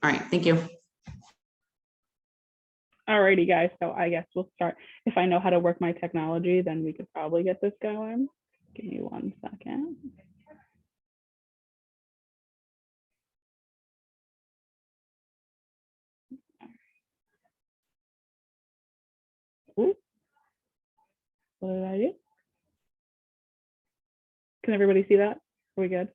All right, thank you. Alrighty, guys, so I guess we'll start. If I know how to work my technology, then we could probably get this going. Give me 1 second. Ooh. What did I do? Can everybody see that? Are we good?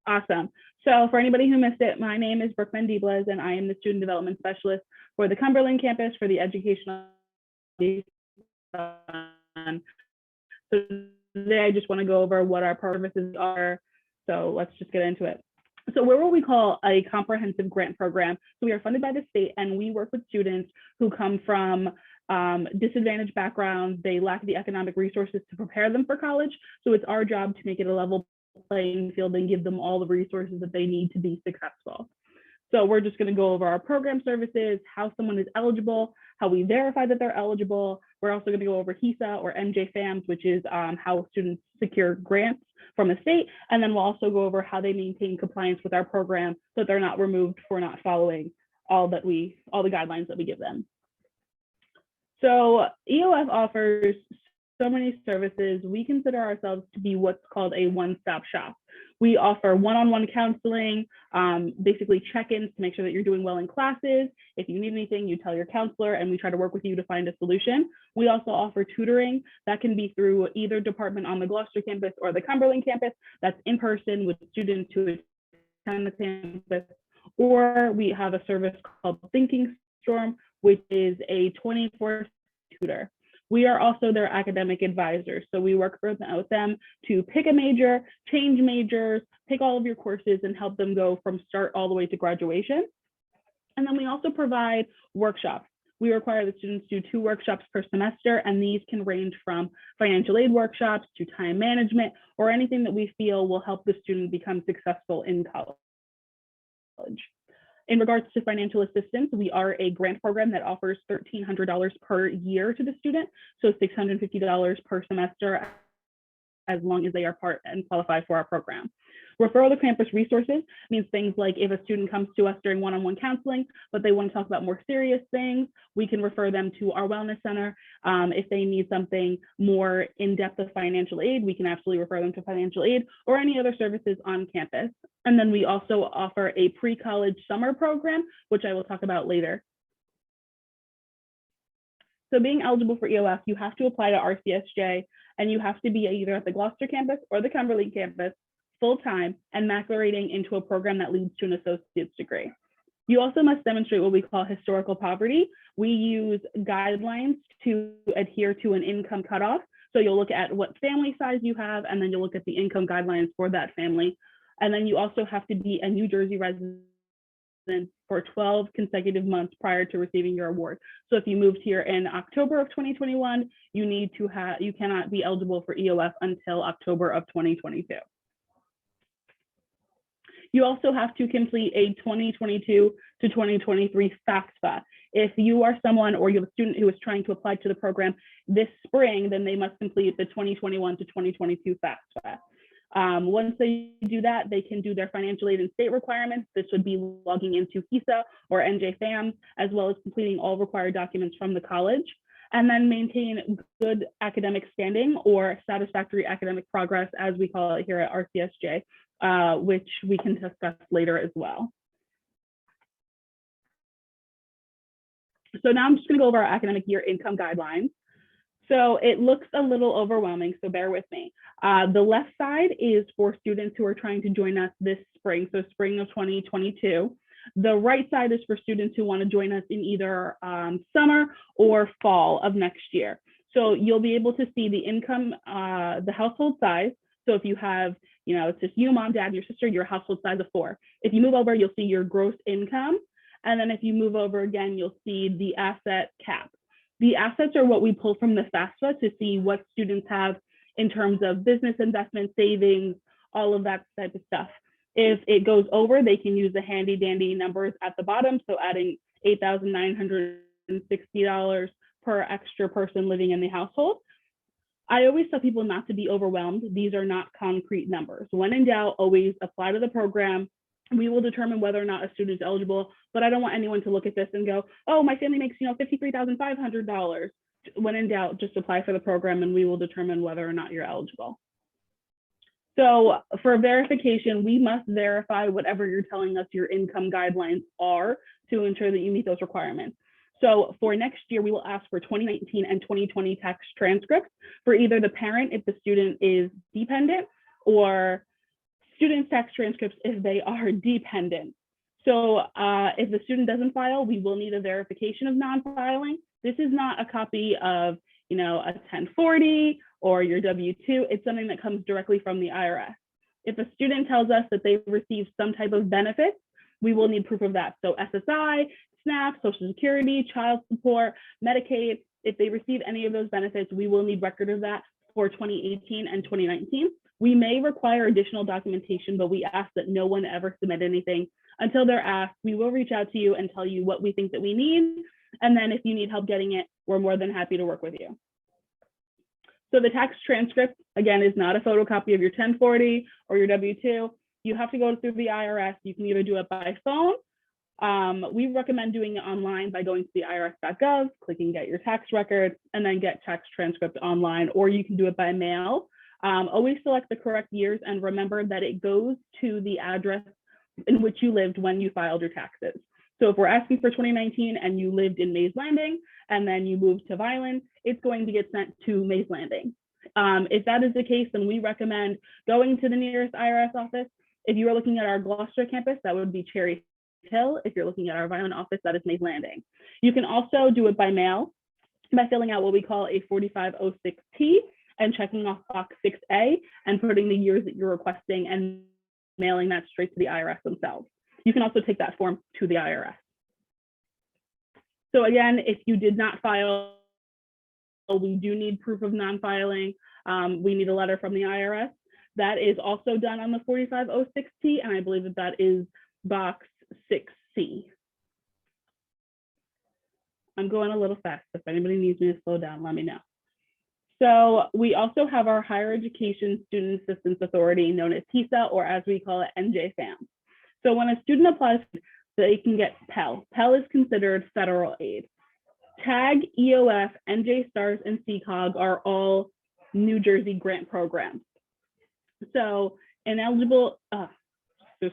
Awesome. So for anybody who missed it, my name is Brooke Mendibles, and I am the Student Development Specialist for the Cumberland campus for the Educational. So today I just want to go over what our services are. So let's just get into it. So we're what we call a comprehensive grant program. So we are funded by the state, and we work with students who come from disadvantaged backgrounds. They lack the economic resources to prepare them for college. So it's our job to make it a level playing field and give them all the resources that they need to be successful. So we're just going to go over our program services, how someone is eligible, how we verify that they're eligible. We're also going to go over HESA or MJ-FAMS, which is how students secure grants from the state. And then we'll also go over how they maintain compliance with our program so that they're not removed for not following all the guidelines that we give them. So EOF offers so many services. We consider ourselves to be what's called a one-stop shop. We offer one-on-one counseling, basically check-ins to make sure that you're doing well in classes. If you need anything, you tell your counselor, and we try to work with you to find a solution. We also offer tutoring that can be through either department on the Gloucester campus or the Cumberland campus. That's in person with students who attend the campus. Or we have a service called Thinking Storm, which is a 24/7 tutor. We are also their academic advisors. So we work with them to pick a major, change majors, pick all of your courses, and help them go from start all the way to graduation. And then we also provide workshops. We require the students do 2 workshops per semester, and these can range from financial aid workshops to time management or anything that we feel will help the student become successful in college. In regards to financial assistance, we are a grant program that offers $1,300 per year to the student, so $650 per semester as long as they are part and qualify for our program. Referral to campus resources means things like if a student comes to us during one-on-one counseling, but they want to talk about more serious things, we can refer them to our wellness center. If they need something more in-depth of financial aid, we can absolutely refer them to financial aid or any other services on campus. And then we also offer a pre-college summer program, which I will talk about later. So being eligible for EOF, you have to apply to RCSJ, and you have to be either at the Gloucester campus or the Cumberland campus full-time and maculating into a program that leads to an associate's degree. You also must demonstrate what we call historical poverty. We use guidelines to adhere to an income cutoff. So you'll look at what family size you have, and then you'll look at the income guidelines for that family. And then you also have to be a New Jersey resident for 12 consecutive months prior to receiving your award. So if you moved here in October of 2021, you cannot be eligible for EOF until October of 2022. You also have to complete a 2022 to 2023 FAFSA. If you are someone or you have a student who is trying to apply to the program this spring, then they must complete the 2021 to 2022 FAFSA. Once they do that, they can do their financial aid and state requirements. This would be logging into HESA or MJ-FAMS, as well as completing all required documents from the college, and then maintain good academic standing or satisfactory academic progress, as we call it here at RCSJ, which we can discuss later as well. So now I'm just going to go over our academic year income guidelines. So it looks a little overwhelming, so bear with me. The left side is for students who are trying to join us this spring, so spring of 2022. The right side is for students who want to join us in either summer or fall of next year. So you'll be able to see the income, the household size. So if you have, it's just you, mom, dad, your sister, your household size of 4. If you move over, you'll see your gross income. And then if you move over again, you'll see the asset cap. The assets are what we pull from the FAFSA to see what students have in terms of business investment, savings, all of that type of stuff. If it goes over, they can use the handy dandy numbers at the bottom. So adding $8,960 per extra person living in the household. I always tell people not to be overwhelmed. These are not concrete numbers. When in doubt, always apply to the program, we will determine whether or not a student is eligible. But I don't want anyone to look at this and go, oh, my family makes, $53,500. When in doubt, just apply for the program and we will determine whether or not you're eligible. So for verification, we must verify whatever you're telling us your income guidelines are to ensure that you meet those requirements. So for next year, we will ask for 2019 and 2020 tax transcripts for either the parent if the student is dependent, or student tax transcripts if they are dependent. So if the student doesn't file, we will need a verification of non-filing. This is not a copy of a 1040 or your W-2. It's something that comes directly from the IRS. If a student tells us that they've received some type of benefit, we will need proof of that. So SSI, SNAP, Social Security, child support, Medicaid, if they receive any of those benefits, we will need record of that for 2018 and 2019. We may require additional documentation, but we ask that no one ever submit anything until they're asked. We will reach out to you and tell you what we think that we need. And then if you need help getting it, we're more than happy to work with you. So the tax transcript, again, is not a photocopy of your 1040 or your W-2. You have to go through the IRS. You can either do it by phone. We recommend doing it online by going to the irs.gov, clicking get your tax record, and then get tax transcript online, or you can do it by mail. Always select the correct years and remember that it goes to the address in which you lived when you filed your taxes. So if we're asking for 2019 and you lived in Mays Landing and then you moved to Vineland, it's going to get sent to Mays Landing. If that is the case, then we recommend going to the nearest IRS office. If you are looking at our Gloucester campus, that would be Cherry Hill. If you're looking at our Vineland office, that is Mays Landing. You can also do it by mail by filling out what we call a 4506T and checking off box 6A and putting the years that you're requesting and mailing that straight to the IRS themselves. You can also take that form to the IRS. So again, if you did not file, we do need proof of non-filing. We need a letter from the IRS. That is also done on the 4506T, and I believe that that is box 6C. I'm going a little fast. If anybody needs me to slow down, let me know. So we also have our Higher Education Student Assistance Authority, known as HESA, or as we call it, NJFAM. So when a student applies, they can get Pell. Pell is considered federal aid. TAG, EOF, NJ STARS, and CCOG are all New Jersey grant programs. So in lieu of the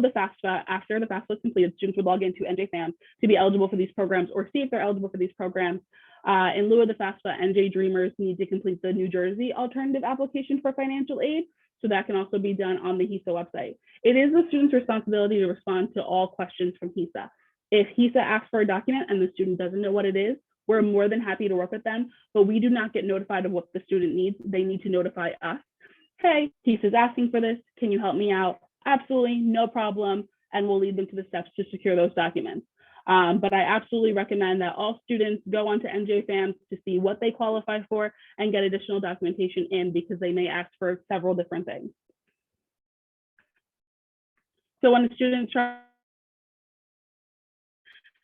FAFSA, after the FAFSA is completed, students would log into NJFAM to be eligible for these programs or see if they're eligible for these programs. In lieu of the FAFSA, NJ Dreamers need to complete the New Jersey alternative application for financial aid. So that can also be done on the HESA website. It is the student's responsibility to respond to all questions from HESA. If HESA asks for a document and the student doesn't know what it is, we're more than happy to work with them, but we do not get notified of what the student needs. They need to notify us. Hey, HESA is asking for this. Can you help me out? Absolutely, no problem. And we'll lead them to the steps to secure those documents. But I absolutely recommend that all students go onto NJFAM to see what they qualify for and get additional documentation in, because they may ask for several different things. So when a student tries,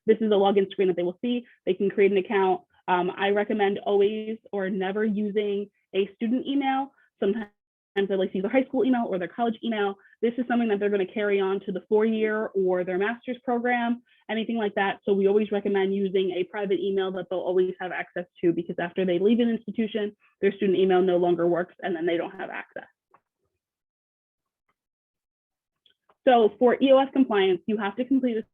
this is a login screen that they will see. They can create an account. I recommend always or never using a student email. Sometimes they like to use their high school email or their college email. This is something that they're going to carry on to the 4-year or their master's program, anything like that. So we always recommend using a private email that they'll always have access to, because after they leave an institution, their student email no longer works and then they don't have access. So for EOF compliance, you have to complete a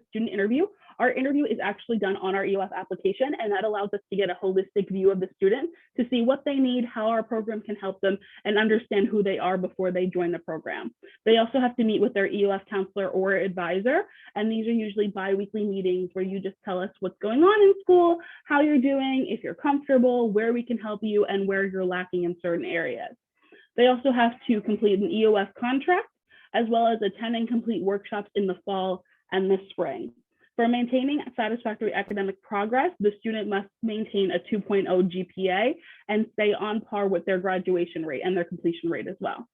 student interview. Our interview is actually done on our EOF application, and that allows us to get a holistic view of the student to see what they need, how our program can help them, and understand who they are before they join the program. They also have to meet with their EOF counselor or advisor, and these are usually bi-weekly meetings where you just tell us what's going on in school, how you're doing, if you're comfortable, where we can help you, and where you're lacking in certain areas. They also have to complete an EOF contract, as well as attend and complete workshops in the fall and the spring. For maintaining satisfactory academic progress, the student must maintain a 2.0 GPA and stay on par with their graduation rate and their completion rate as well.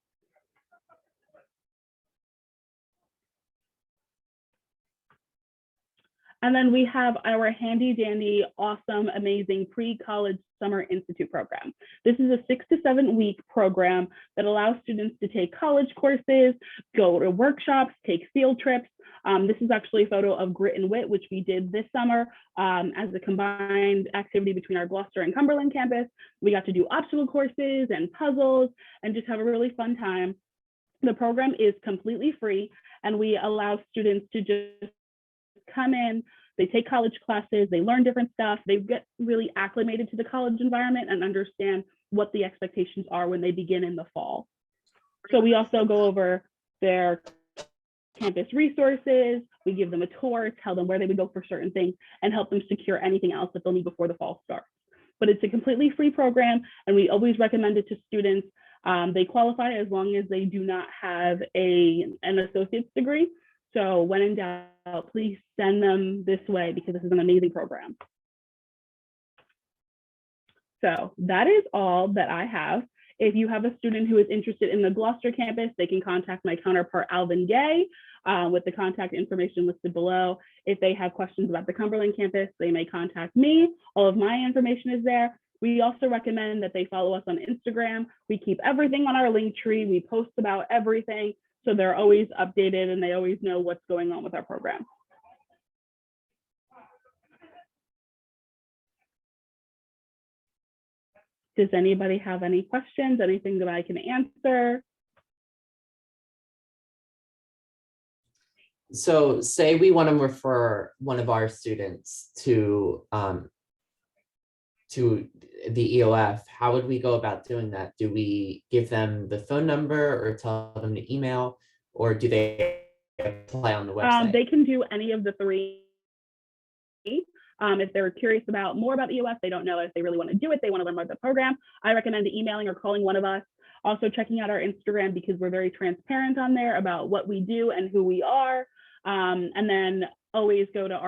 And then we have our handy dandy, awesome, amazing pre-college summer institute program. This is a 6 to 7 week program that allows students to take college courses, go to workshops, take field trips. This is actually a photo of Grit and Wit, which we did this summer as a combined activity between our Gloucester and Cumberland campus. We got to do obstacle courses and puzzles and just have a really fun time. The program is completely free, and we allow students to just come in, they take college classes, they learn different stuff, they get really acclimated to the college environment and understand what the expectations are when they begin in the fall. So we also go over their campus resources, we give them a tour, tell them where they would go for certain things, and help them secure anything else that they'll need before the fall starts. But it's a completely free program, and we always recommend it to students. They qualify as long as they do not have an associate's degree. So when in doubt, please send them this way because this is an amazing program. So that is all that I have. If you have a student who is interested in the Gloucester campus, they can contact my counterpart, Alvin Gay, with the contact information listed below. If they have questions about the Cumberland campus, they may contact me. All of my information is there. We also recommend that they follow us on Instagram. We keep everything on our link tree. We post about everything. So they're always updated and they always know what's going on with our program. Does anybody have any questions, anything that I can answer? So say we want to refer one of our students to the EOF, how would we go about doing that? Do we give them the phone number or tell them to email, or do they apply on the website? They can do any of the three. If they're curious about more about EOF, they don't know if they really want to do it, they want to learn more about the program, I recommend emailing or calling one of us. Also checking out our Instagram because we're very transparent on there about what we do and who we are. And then always go to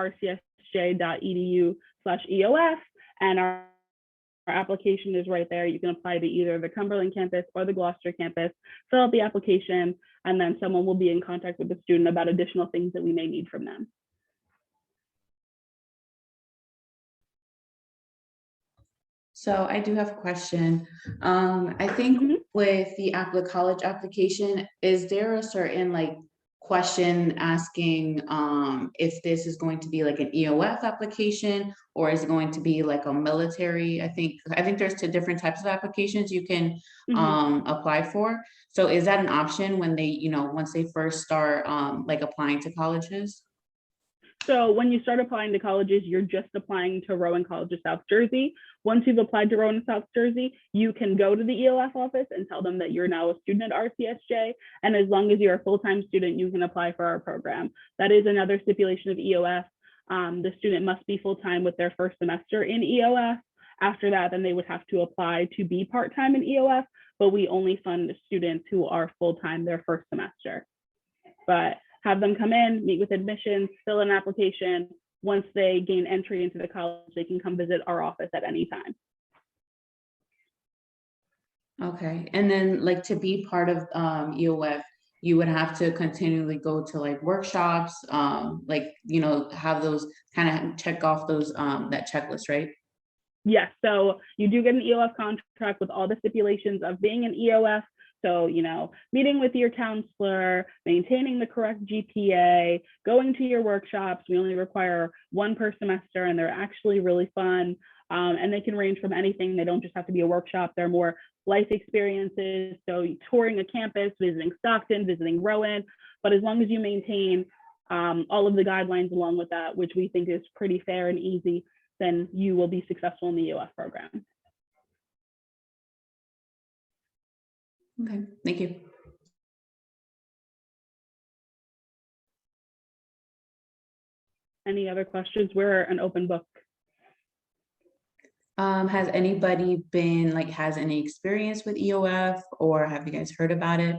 rcsj.edu/EOF and our application is right there. You can apply to either the Cumberland campus or the Gloucester campus, fill out the application, and then someone will be in contact with the student about additional things that we may need from them. So I do have a question. I think with the college application, is there a certain question asking if this is going to be like an EOF application or is it going to be like a military? I think there's 2 different types of applications you can apply for. So is that an option when they, once they first start applying to colleges? So when you start applying to colleges, you're just applying to Rowan College of South Jersey. Once you've applied to Rowan South Jersey, you can go to the EOF office and tell them that you're now a student at RCSJ. And as long as you're a full-time student, you can apply for our program. That is another stipulation of EOF. The student must be full-time with their first semester in EOF. After that, then they would have to apply to be part-time in EOF, but we only fund the students who are full-time their first semester. But have them come in, meet with admissions, fill an application. Once they gain entry into the college, they can come visit our office at any time. Okay, and then to be part of EOF, you would have to continually go to workshops, have those kind of check off those that checklist, right? Yes, so you do get an EOF contract with all the stipulations of being an EOF. So, meeting with your counselor, maintaining the correct GPA, going to your workshops. We only require 1 per semester and they're actually really fun. And they can range from anything. They don't just have to be a workshop. They're more life experiences. So touring a campus, visiting Stockton, visiting Rowan. But as long as you maintain all of the guidelines along with that, which we think is pretty fair and easy, then you will be successful in the EOF program. Okay, thank you. Any other questions? We're an open book. Has anybody been has any experience with EOF, or have you guys heard about it?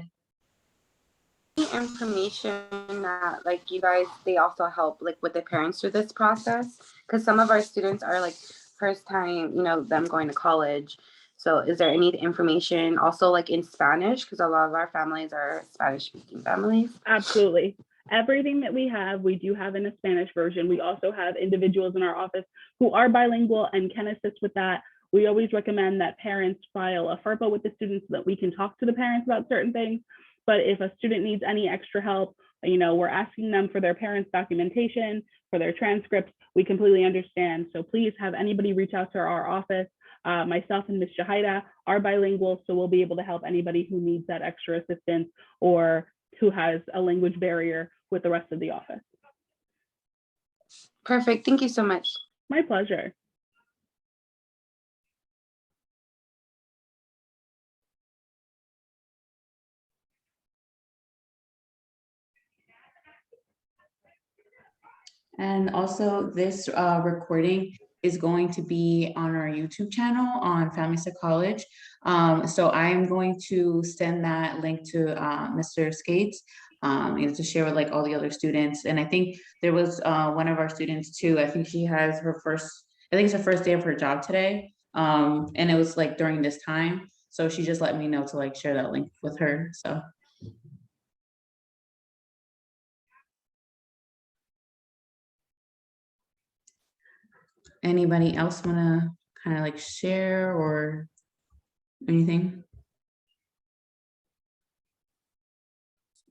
Information that you guys, they also help with the parents through this process, because some of our students are first time, them going to college. So is there any information also in Spanish? Because a lot of our families are Spanish speaking families. Absolutely. Everything that we do have in a Spanish version. We also have individuals in our office who are bilingual and can assist with that. We always recommend that parents file a FERPA with the students so that we can talk to the parents about certain things. But if a student needs any extra help, we're asking them for their parents' documentation, for their transcripts. We completely understand. So please have anybody reach out to our office. Myself and Ms. Shahida are bilingual, so we'll be able to help anybody who needs that extra assistance or who has a language barrier with the rest of the office. Perfect. Thank you so much. My pleasure. And also this recording is going to be on our YouTube channel on PreCollege. So I am going to send that link to Mr. Skates to share with like all the other students. And I think there was one of our students too. I think she has her I think it's her first day of her job today. And it was like during this time. So she just let me know to like share that link with her. So. Anybody else want to kind of like share or anything?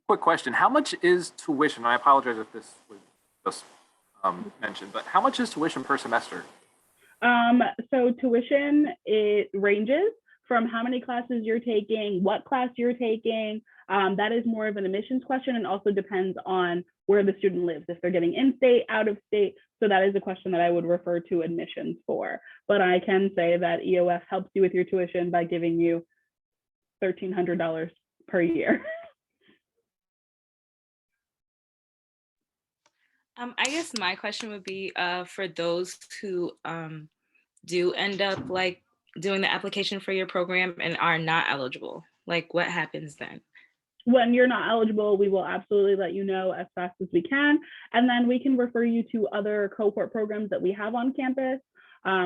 Quick question. How much is tuition? I apologize if this was just mentioned, but how much is tuition per semester? So tuition, it ranges from how many classes you're taking, what class you're taking. That is more of an admissions question and also depends on where the student lives, if they're getting in-state, out of state. So that is a question that I would refer to admissions for. But I can say that EOF helps you with your tuition by giving you $1,300 per year. I guess my question would be for those who do end up like doing the application for your program and are not eligible, like what happens then? When you're not eligible, we will absolutely let you know as fast as we can. And then we can refer you to other cohort programs that we have on campus.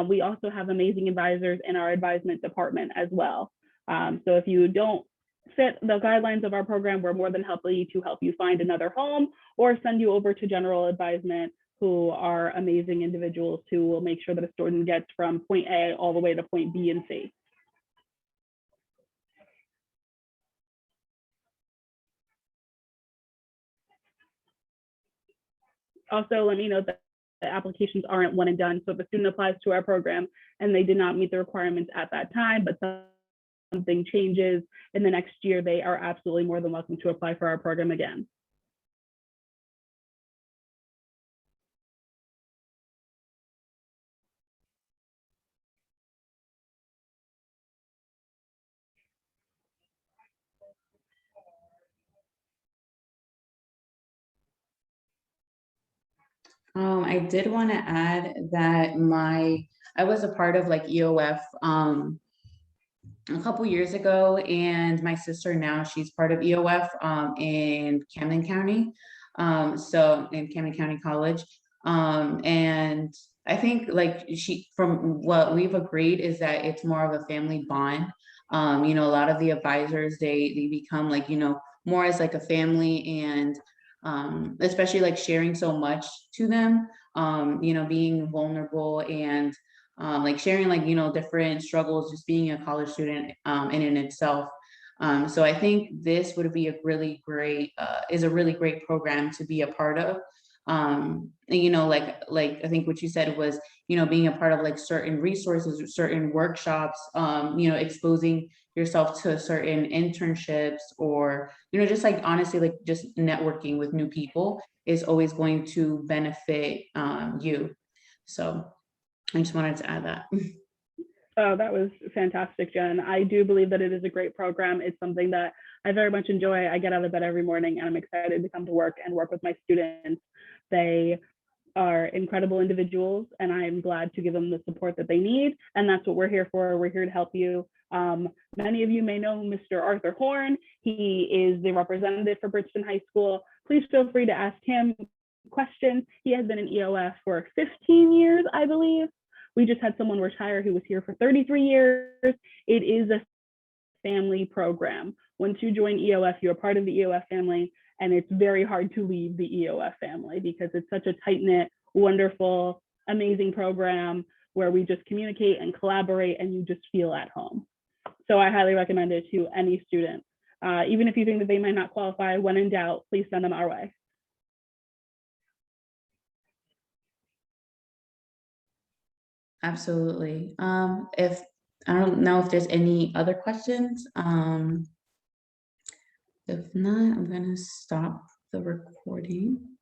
We also have amazing advisors in our advisement department as well. So if you don't fit the guidelines of our program, we're more than happy to help you find another home or send you over to general advisement, who are amazing individuals who will make sure that a student gets from point A all the way to point B and C. Also, let me note that the applications aren't one and done. So if a student applies to our program and they did not meet the requirements at that time, but something changes in the next year, they are absolutely more than welcome to apply for our program again. I did want to add that I was a part of like EOF a couple years ago, and my sister now she's part of EOF in Camden County, so in Camden County College, and I think like from what we've agreed is that it's more of a family bond. A lot of the advisors they become like more as like a family, and especially like sharing so much to them, being vulnerable and like sharing like different struggles, just being a college student in itself. So I think this would be a really great program to be a part of. Like I think what you said was being a part of like certain resources or certain workshops, exposing yourself to certain internships, or just like honestly like just networking with new people is always going to benefit you. So I just wanted to add that. Oh, that was fantastic, Jen. I do believe that it is a great program. It's something that I very much enjoy. I get out of bed every morning and I'm excited to come to work and work with my students. They are incredible individuals and I'm glad to give them the support that they need. And that's what we're here for. We're here to help you. Many of you may know Mr. Arthur Horn. He is the representative for Bridgeton High School. Please feel free to ask him questions. He has been in EOF for 15 years, I believe. We just had someone retire who was here for 33 years. It is a family program. Once you join EOF, you're part of the EOF family, and it's very hard to leave the EOF family because it's such a tight-knit, wonderful, amazing program where we just communicate and collaborate and you just feel at home. So I highly recommend it to any student. Even if you think that they might not qualify, when in doubt, please send them our way. Absolutely. If I don't know if there's any other questions. If not, I'm gonna stop the recording.